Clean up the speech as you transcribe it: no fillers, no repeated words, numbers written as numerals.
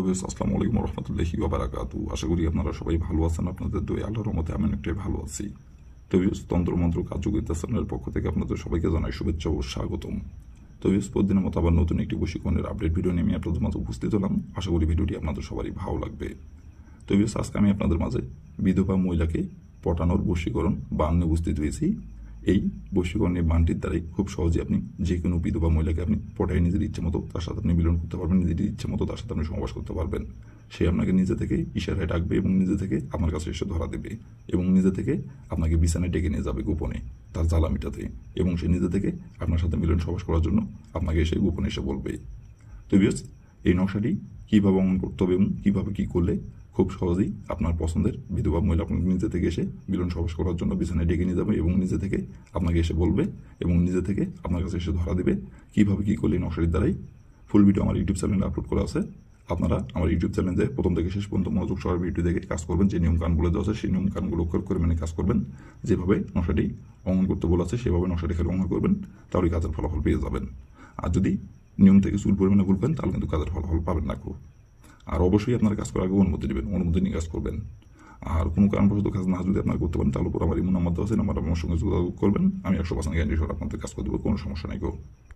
Hello viewers, আসসালামু আলাইকুম ওয়া রাহমাতুল্লাহি ওয়া বারাকাতুহু। আশা করি আপনারা সবাই ভালো আছেন। আপনাদের দোয়ায় আল্লাহর রহমতে আমি অনেকটাই ভালো আছি। তো ভিউয়ার্স, তন্ত্রমন্ত্র কার্যকরিতা চ্যানেলের পক্ষ থেকে আপনাদের সবাইকে জানাই শুভেচ্ছা ও স্বাগতম। তো ভিউয়ার্স, প্রতিদিনের মতো আবার নতুন একটি বশীকরণের আপডেট ভিডিও নিয়ে আমি আপনাদের মাঝে উপস্থিত হলাম। আশা করি ভিডিওটি আপনাদের সবারই ভালো লাগবে। তো ভিউয়ার্স, আজকে আমি আপনাদের মাঝে বিধবা মহিলাকে পটানোর বশীকরণ বান নিয়ে উপস্থিত হয়েছি। এই বশীকরণের বানটির দ্বারাই খুব সহজে আপনি যে কোনো বিধবা মহিলাকে আপনি পটাই নিজের ইচ্ছে মতো তার সাথে আপনি মিলন করতে পারবেন, নিজের ইচ্ছে মতো তার সাথে আপনি সহবাস করতে পারবেন। সে আপনাকে নিজে থেকে ইশারায় ডাকবে এবং নিজে থেকে আপনার কাছে এসে ধরা দেবে এবং নিজে থেকে আপনাকে বিছানায় ডেকে নিয়ে যাবে গোপনে তার জ্বালা মিটাতে, এবং সে নিজে থেকে আপনার সাথে মিলন সহবাস করার জন্য আপনাকে এসে গোপনে এসে বলবে। তো ভিউয়ার্স, এই নকশাটি কীভাবে অমন করতে হবে এবং কীভাবে কী করলে খুব সহজেই আপনার পছন্দের বিধবা মহিলা আপনাকে নিজে থেকে এসে মিলন সহবাস করার জন্য বিছানায় ডেকে নিয়ে যাবে এবং নিজে থেকে আপনাকে এসে বলবে এবং নিজে থেকে আপনার কাছে এসে ধরা দেবে। কীভাবে কী করলে এই নকশাটির দ্বারাই ফুল ভিডিও আমার ইউটিউব চ্যানেলে আপলোড করা আছে। আপনারা আমার ইউটিউব চ্যানেলে প্রথম থেকে শেষ পর্যন্ত মনোযোগ সহকারে ভিডিও দেখে কাজ করবেন। যে নিয়মকানুনগুলো দেওয়া আছে সেই নিয়মকানুনগুলো করে মেনে কাজ করবেন। যেভাবে নকশাটি অঙ্কন করতে বলা আছে সেভাবে নকশাটি খেলে অঙ্কন করবেন, তাহলে কাজের ফলাফল পেয়ে যাবেন। আর যদি নিয়ম থেকে চুল পরিমাণে ভুলবেন তাহলে কিন্তু কাজের ফলাফল পাবেন না খুব। আর অবশ্যই আপনার কাজ করার আগে অনুমতি নেবেন, অনুমতি নিয়ে কাজ করবেন। আর কোনো কারণবশত কাজ না যদি আপনার করতে পারেন তাহলে পর আমার ইমো নাম্বার দেওয়া আছে, নাম্বার আমার সঙ্গে যোগাযোগ করবেন। আমি 100% গ্যারান্টি সহ আপনাদের কাজ করে দেবো, কোনো সমস্যা নাই গো।